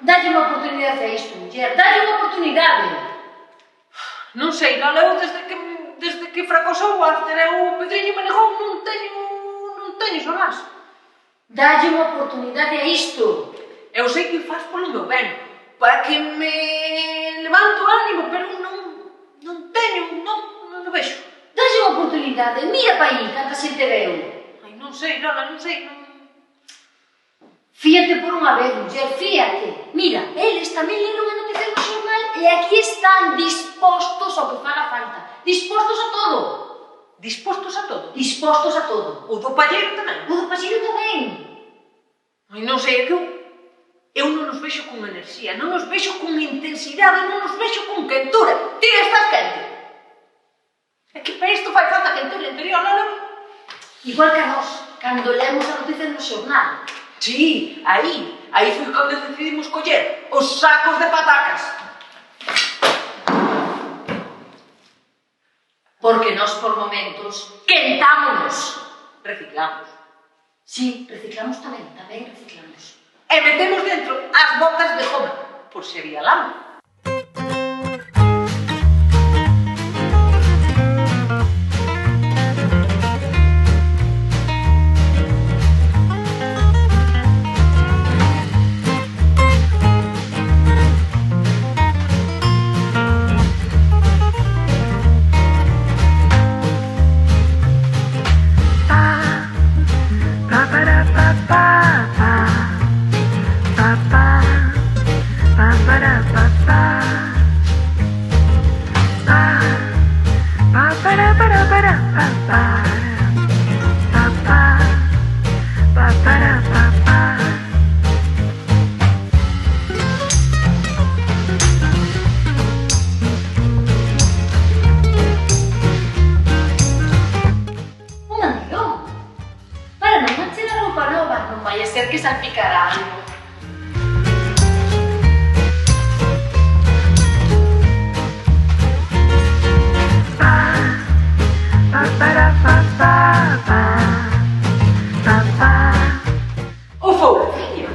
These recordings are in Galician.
Dalle unha oportunidade a isto, muller, dalle unha oportunidade. Non sei, Lola, eu desde que fracasou o After e o Pedriño me negou, non teño sonás. Dalle unha oportunidade a isto. Eu sei que faz polo meu ben, para que me levanto o ánimo, pero non vexo. Dalle unha oportunidade, mira pa aí, canta xente veu. Ai, non sei, Lola, non sei, non... Fíate por unha vez, muller, fíate. Mira, eles tamén leron a noticia no xornal e aquí están dispostos ao que faga falta. Dispostos a todo. Dispostos a todo? Dispostos a todo. O do palleiro tamén? O do palleiro tamén. Ai, non sei, é que eu non nos vexo con enerxía, non nos vexo con intensidade, non nos vexo con quentura. Ti estás quente. É que para isto fai falta quentura interior, non? Igual que a nós, cando lemos a noticia no xornal. Sí, aí foi cando decidimos coller os sacos de patacas. Porque nós, por momentos, quentámonos. Reciclamos. Sí, reciclamos tamén reciclamos. E metemos dentro as botas de goma, por se había lama. Que salpicará algo. O foguinho.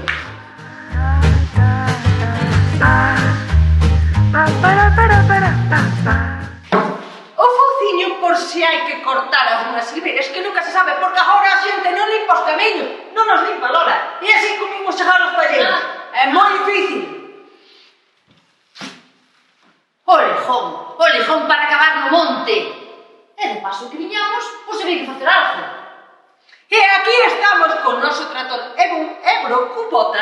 O fouciño por se hai que cortar algunhas silveiras que nunca se sabe, porque agora a xente non limpa os camiños, non nos limpa, Lola. E así como imos chegar aos palleiros. É moi difícil. O lejón para acabar no monte. E de paso que viñamos, pois había que facer algo. E aquí estamos con o noso trator Ebro Cupota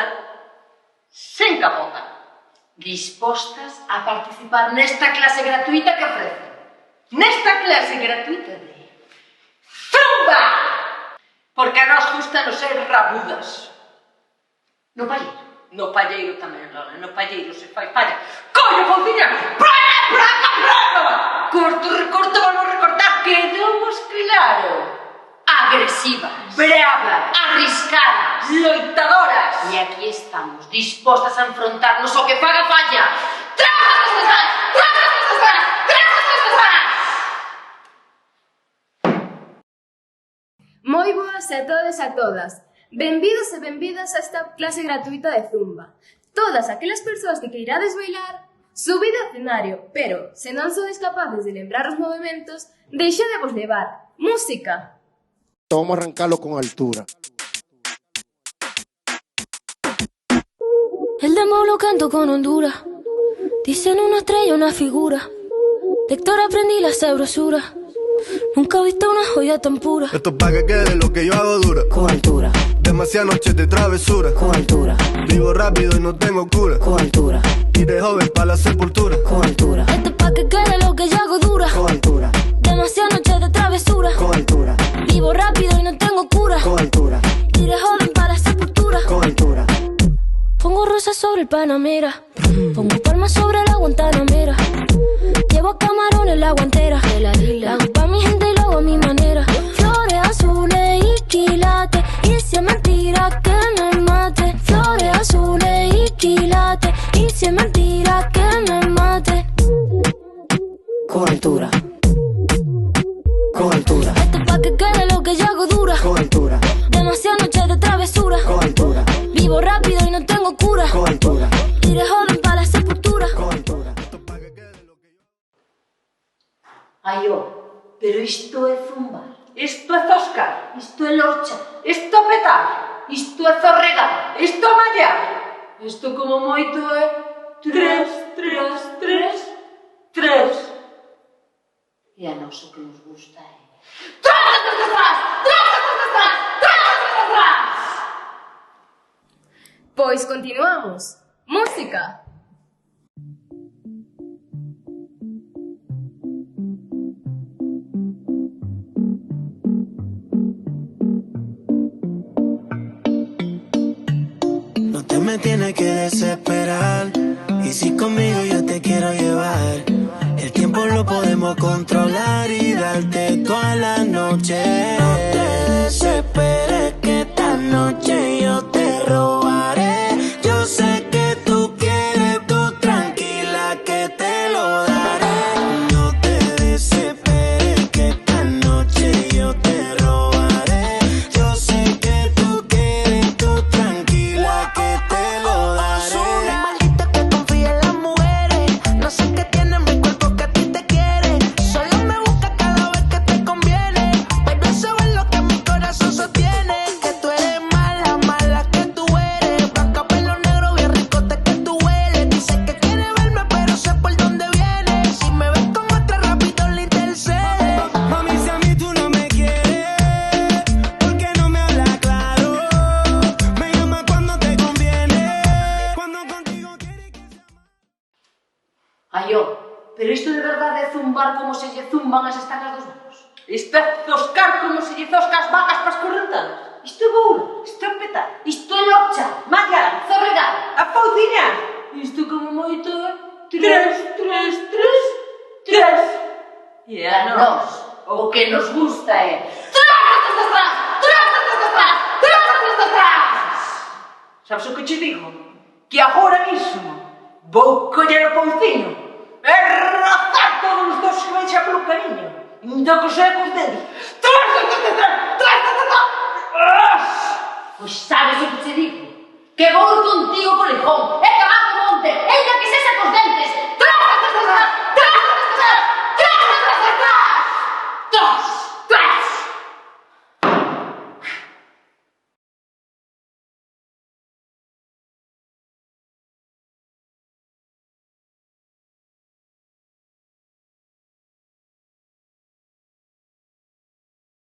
sen capota. Dispostas a participar nesta clase gratuita que ofrece. Nesta clase gratuita de Zumba! Porque a nos gusta no ser rabudas. No palleiro. No palleiro tamén, Lola, no palleiro se fai falla. Coño, fouciña! Praga! Corto, recorto, volvo a recortar. Quedamos claro. Agresivas. Bravas. Arriscadas. Loitadoras. E aquí estamos, dispostas a enfrontarnos ao que faga falla. Moi boas a todos e a todas. Benvidos e benvidas a esta clase gratuita de Zumba. Todas aquelas persoas que queirades bailar, subid ao escenario, pero, se non sodes capaces de lembrar os movimentos, deixadevos levar. Música! Vamos a arrancarlo con altura. El demo lo canto con Honduras. Dicen una estrella, una figura. De Héctor aprendí la sabrosura. Nunca he visto una joya tan pura. Esto es pa' que quede lo que yo hago dura. Con altura, Demasiadas noches de travesura. con altura, Vivo rápido y no tengo cura. con altura, Y de joven pa' la sepultura. con altura. Esto es pa' que quede lo que yo hago dura. Con altura, Demasiadas noches de travesura. con altura, Vivo rápido y no tengo cura. con altura, Iré joven para la sepultura. con altura. Pongo rosas sobre el Panamera. Pongo palmas sobre la Guantanamera. Llevo camarones en la guantera. La hago pa' mi gente y lo hago a mi manera. Flores azules y quilates. Y si es mentira que me mate. Flores azules y quilates. Y si es mentira que me mate. Con altura, con altura, Esto es pa' que quede lo que yo hago dura. con altura, Demasiadas noches de travesura. con altura, Vivo rápido y no tengo cura. con altura, Ai, pero isto é zumbar. Isto é zoscar. Isto é lorcha. Isto é petar. Isto é zorregar. Isto é mallar. Isto como moito é... 3, 3, 3, 3. E a nós o que nos gusta é... Pois continuamos. Música. No te me tienes que desesperar. Y si conmigo yo te quiero llevar, el tiempo lo podemos controlar y darte toda la noche. No te desesperes que esta noche yo te robaré. Yo sé que tú quieres, tú tranquila que te lo daré. No te desesperes que esta noche yo te robaré. Yo sé que tú quieres, tú tranquila que te lo daré. No sé qué tiene mi cuerpo que a ti te quiere. Solo me busca cada vez que te conviene. Pero eso es lo que mi corazón sostiene. Que tú eres mala, mala que tú eres. Blanca, pelo negro, bien rico te que tú hueles. Dice que quiere verme, pero sé por dónde viene. Si me ves con otra, rápido le intercede. Mami, si a mí tú no me quieres, ¿por qué no me hablas claro? Me llama cuando te conviene, cuando contigo quieres que sea más. Ai, pero isto de verdade é zumbar como se lle zumban as estacas dos vacos. Isto é zoscar como se lle zosca as vacas para as correntadas. Isto é boura. Isto é petar. Isto é lorcha. Mallar. Zorregar. Afouciñar. Isto como moito é... 3, 3, 3, 3. E A nós o que nos gusta é... Sabes o que te digo? Que agora mesmo vou coller o pouciño e rozar todos os dos que vexa polo camiño. Ainda que sea cos dedos. Pois sabes o que te digo? Que vou contigo por lijón, e que vas do monte, ainda que sexa cos dentes. Tras!